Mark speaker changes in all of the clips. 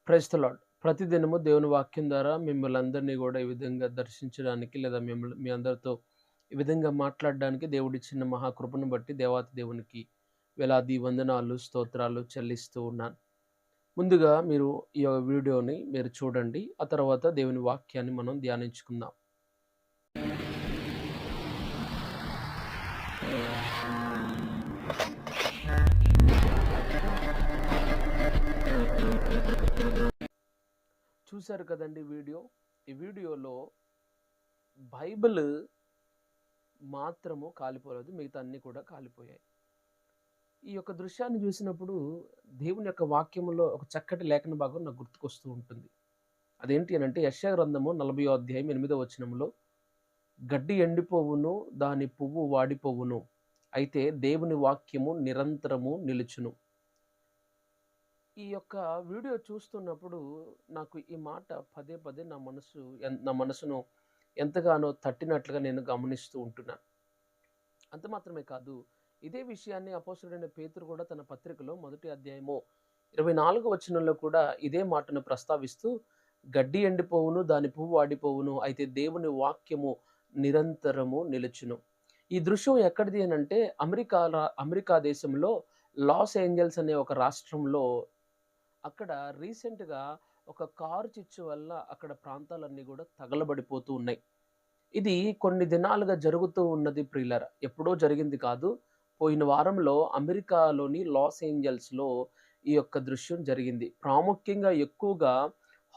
Speaker 1: Praise the lord. ప్రతిదినము దేవుని వాక్యం ద్వారా మిమ్మల్ని అందరినీ కూడా ఈ విధంగా దర్శించడానికి లేదా మిమ్మల్ని మీ అందరితో ఈ విధంగా మాట్లాడడానికి దేవుడిచ్చిన మహాకృపను బట్టి దేవాతి దేవునికి వేలాది వందనాలు స్తోత్రాలు చెల్లిస్తూ ఉన్నాను. ముందుగా మీరు ఈ వీడియోని మీరు చూడండి, ఆ తర్వాత దేవుని వాక్యాన్ని మనం ధ్యానించుకుందాం. చూశారు కదండి వీడియో. ఈ వీడియోలో బైబిల్ మాత్రము కాలిపోలేదు, మిగతా అన్నీ కూడా కాలిపోయాయి. ఈ యొక్క దృశ్యాన్ని చూసినప్పుడు దేవుని యొక్క వాక్యములో ఒక చక్కటి లేఖన భాగం నాకు గుర్తుకొస్తూ ఉంటుంది. అదేంటి అని అంటే యెషయా గ్రంథము 40వ అధ్యాయం 8వ వచనంలో, గడ్డి ఎండిపోవును, దాని పువ్వు వాడిపోవును, అయితే దేవుని వాక్యము నిరంతరము నిలుచును. ఈ యొక్క వీడియో చూస్తున్నప్పుడు నాకు ఈ మాట పదే పదే నా మనసును ఎంతగానో తట్టినట్లుగా నేను గమనిస్తూ ఉంటున్నాను. అంత మాత్రమే కాదు, ఇదే విషయాన్ని అపోస్తలుడైన పేతురు కూడా తన పత్రికలో 1వ అధ్యాయము 24వ వచనంలో కూడా ఇదే మాటను ప్రస్తావిస్తూ, గడ్డి ఎండిపోవును, దాని పువ్వు వాడిపోవును, అయితే దేవుని వాక్యము నిరంతరము నిలుచును. ఈ దృశ్యం ఎక్కడిది అని అంటే అమెరికా దేశంలో లాస్ ఏంజల్స్ అనే ఒక రాష్ట్రంలో అక్కడ రీసెంట్గా ఒక కారు చిచ్చు వల్ల అక్కడ ప్రాంతాలన్నీ కూడా తగలబడిపోతూ ఉన్నాయి. ఇది కొన్ని దినాలుగా జరుగుతూ ఉన్నది ప్రియులారా, ఎప్పుడో జరిగింది కాదు. పోయిన వారంలో అమెరికాలోని లాస్ ఏంజల్స్లో ఈ యొక్క దృశ్యం జరిగింది. ప్రాముఖ్యంగా ఎక్కువగా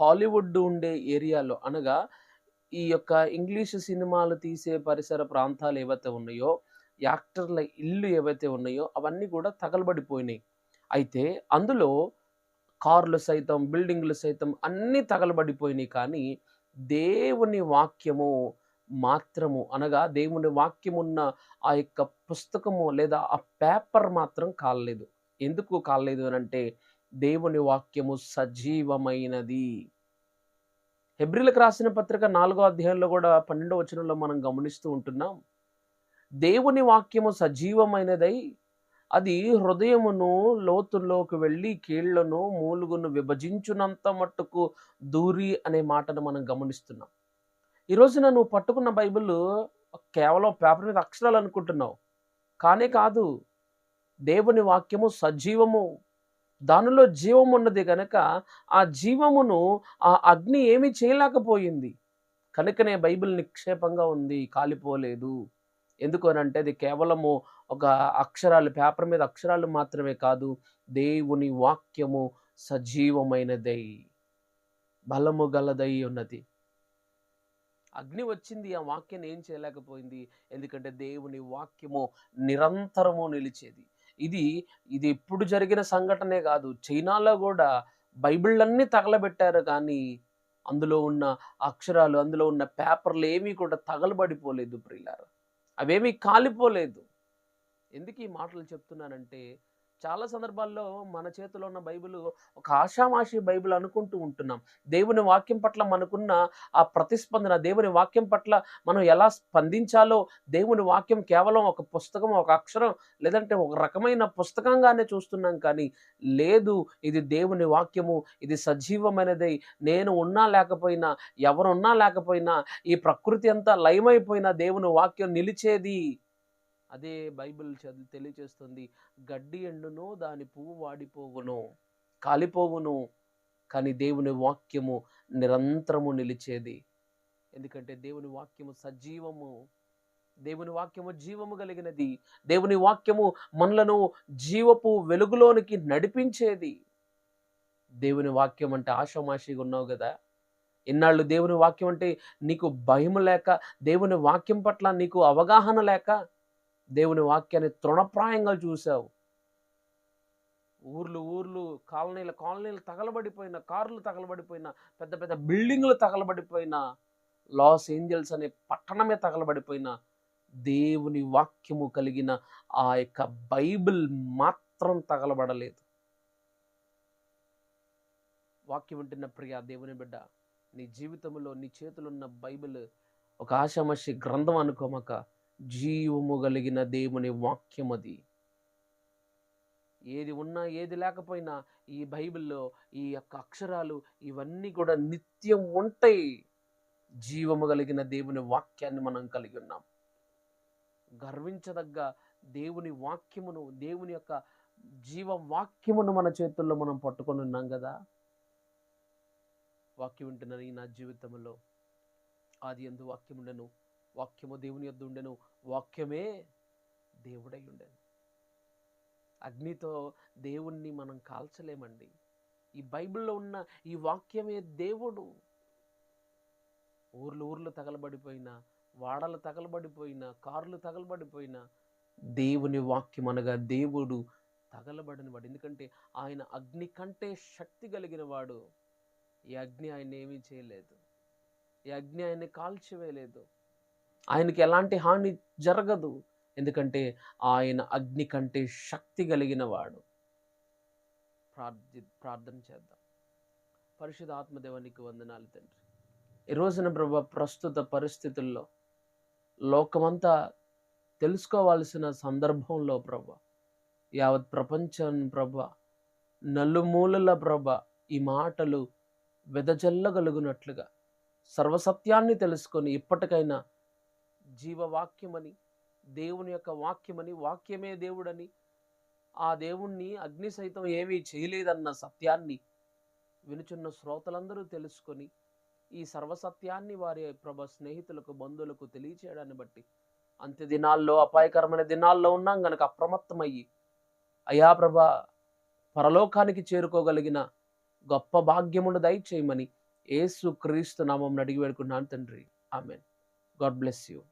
Speaker 1: హాలీవుడ్ ఉండే ఏరియాలో, అనగా ఈ యొక్క ఇంగ్లీష్ సినిమాలు తీసే పరిసర ప్రాంతాలు ఏవైతే ఉన్నాయో, యాక్టర్ల ఇల్లు ఏవైతే ఉన్నాయో అవన్నీ కూడా తగలబడిపోయినాయి. అయితే అందులో కార్లు సైతం, బిల్డింగ్లు సైతం అన్నీ తగలబడిపోయినాయి. కానీ దేవుని వాక్యము మాత్రము, అనగా దేవుని వాక్యమున్న ఆ యొక్క పుస్తకము లేదా ఆ పేపర్ మాత్రం కాలలేదు. ఎందుకు కాలలేదు అని అంటే, దేవుని వాక్యము సజీవమైనది. హెబ్రీలకు రాసిన పత్రిక 4వ అధ్యాయంలో కూడా 12వ వచనంలో మనం గమనిస్తూ ఉంటున్నాం, దేవుని వాక్యము సజీవమైనదై అది హృదయమును లోతుల్లోకి వెళ్ళి కీళ్లను మూలుగును విభజించునంత మట్టుకు దూరి అనే మాటను మనం గమనిస్తున్నాం. ఈ రోజున నువ్వు పట్టుకున్న బైబిల్ కేవలం పేపర్ మీద అక్షరాలు అనుకుంటున్నావు, కానే కాదు. దేవుని వాక్యము సజీవము, దానిలో జీవం ఉన్నది కనుక ఆ జీవమును ఆ అగ్ని ఏమీ చేయలేకపోయింది. కనుకనే బైబిల్ నిక్షేపంగా ఉంది, కాలిపోలేదు. ఎందుకు అని అంటే అది కేవలము ఒక అక్షరాలు, పేపర్ మీద అక్షరాలు మాత్రమే కాదు, దేవుని వాక్యము సజీవమైనదై బలము గలదై ఉన్నది. అగ్ని వచ్చింది, ఆ వాక్యాన్ని ఏం చేయలేకపోయింది. ఎందుకంటే దేవుని వాక్యము నిరంతరము నిలిచేది. ఇది ఇప్పుడు జరిగిన సంఘటనే కాదు. చైనాలో కూడా బైబిళ్ళన్నీ తగలబెట్టారు, కానీ అందులో ఉన్న అక్షరాలు, అందులో ఉన్న పేపర్లు ఏమీ కూడా తగలబడిపోలేదు ప్రియులారా, అవేమీ కాలిపోలేదు. ఎందుకు ఈ మాటలు చెప్తున్నానంటే, చాలా సందర్భాల్లో మన చేతిలో ఉన్న బైబిల్ ఒక ఆషామాషి బైబిల్ అనుకుంటూ ఉంటున్నాం. దేవుని వాక్యం పట్ల మనకున్న ఆ ప్రతిస్పందన, దేవుని వాక్యం పట్ల మనం ఎలా స్పందించాలో, దేవుని వాక్యం కేవలం ఒక పుస్తకం, ఒక అక్షరం, లేదంటే ఒక రకమైన పుస్తకంగానే చూస్తున్నాం. కానీ లేదు, ఇది దేవుని వాక్యము, ఇది సజీవమైనదై నేను ఉన్నా లేకపోయినా, ఎవరున్నా లేకపోయినా, ఈ ప్రకృతి అంతా లయమైపోయినా దేవుని వాక్యం నిలిచేది. అదే బైబిల్ తెలియచేస్తుంది. గడ్డి ఎండును, దాని పువ్వు వాడిపోవును, కాలిపోవును, కానీ దేవుని వాక్యము నిరంతరము నిలిచేది. ఎందుకంటే దేవుని వాక్యము సజీవము, దేవుని వాక్యము జీవము కలిగినది. దేవుని వాక్యము మనలను జీవపు వెలుగులోనికి నడిపించేది. దేవుని వాక్యం అంటే ఆషామాషిగా ఉన్నావు కదా, ఇన్నాళ్ళు దేవుని వాక్యం అంటే నీకు భయం లేక, దేవుని వాక్యం పట్ల నీకు అవగాహన లేక దేవుని వాక్యాన్ని తృణప్రాయంగా చూసావు. ఊర్లు, కాలనీలు తగలబడిపోయిన, కార్లు తగలబడిపోయిన, పెద్ద పెద్ద బిల్డింగ్లు తగలబడిపోయిన, లాస్ ఏంజల్స్ అనే పట్టణమే తగలబడిపోయిన, దేవుని వాక్యము కలిగిన ఆ యొక్క బైబిల్ మాత్రం తగలబడలేదు. వాక్యం వింటున్న ప్రియ దేవుని బిడ్డ, నీ జీవితంలో నీ చేతులున్న బైబిల్ ఒక ఆషామాషి గ్రంథం అనుకోమక, జీవము కలిగిన దేవుని వాక్యం అది. ఏది ఉన్నా ఏది లేకపోయినా ఈ బైబిల్లో ఈ యొక్క అక్షరాలు ఇవన్నీ కూడా నిత్యం ఉంటాయి. జీవము కలిగిన దేవుని వాక్యాన్ని మనం కలిగి ఉన్నాం. గర్వించదగ్గ దేవుని వాక్యమును, దేవుని యొక్క జీవ వాక్యమును మన చేతుల్లో మనం పట్టుకొని ఉన్నాం కదా. వాక్యం వింటున్న నా జీవితంలో ఆది యందు వాక్యం ఉండెను, వాక్యము దేవుని యొద్ద ఉండెను, వాక్యమే దేవుడై ఉండెను. అగ్నితో దేవుణ్ణి మనం కాల్చలేమండి. ఈ బైబిల్లో ఉన్న ఈ వాక్యమే దేవుడు. ఊర్లు తగలబడిపోయినా, వాడలు తగలబడిపోయినా, కార్లు తగలబడిపోయినా దేవుని వాక్యం అనగా దేవుడు తగలబడిన వాడు. ఎందుకంటే ఆయన అగ్ని కంటే శక్తి కలిగిన వాడు. ఈ అగ్ని ఆయన ఏమీ చేయలేదు. ఈ అగ్ని ఆయన్ని కాల్చివేయలేదు. ఆయనకి ఎలాంటి హాని జరగదు. ఎందుకంటే ఆయన అగ్ని కంటే శక్తి కలిగిన వాడు. ప్రార్థన చేద్దాం. పరిశుద్ధ ఆత్మదేవానికి వందనాలు తండ్రి. ఈ రోజున ప్రభా, ప్రస్తుత పరిస్థితుల్లో లోకమంతా తెలుసుకోవాల్సిన సందర్భంలో ప్రభా, యావత్ ప్రపంచం ప్రభా, నలుమూలల ప్రభా, ఈ మాటలు వెదజల్లగలుగునట్లుగా సర్వసత్యాన్ని తెలుసుకొని ఇప్పటికైనా జీవవాక్యమని, దేవుని యొక్క వాక్యమని, వాక్యమే దేవుడని, ఆ దేవుణ్ణి అగ్ని సైతం ఏమీ చేయలేదన్న సత్యాన్ని వినుచున్న శ్రోతలందరూ తెలుసుకొని ఈ సర్వసత్యాన్ని వారి ప్రభ స్నేహితులకు, బంధువులకు తెలియచేయడాన్ని బట్టి అంత్య దినాల్లో, అపాయకరమైన దినాల్లో ఉన్నాం గనక అప్రమత్తమయ్యి అయా ప్రభ పరలోకానికి చేరుకోగలిగిన గొప్ప భాగ్యమును దయచేయమని యేసు క్రీస్తు నామం అడిగి వేడుకున్నాను తండ్రి. ఆమెన్. God bless you.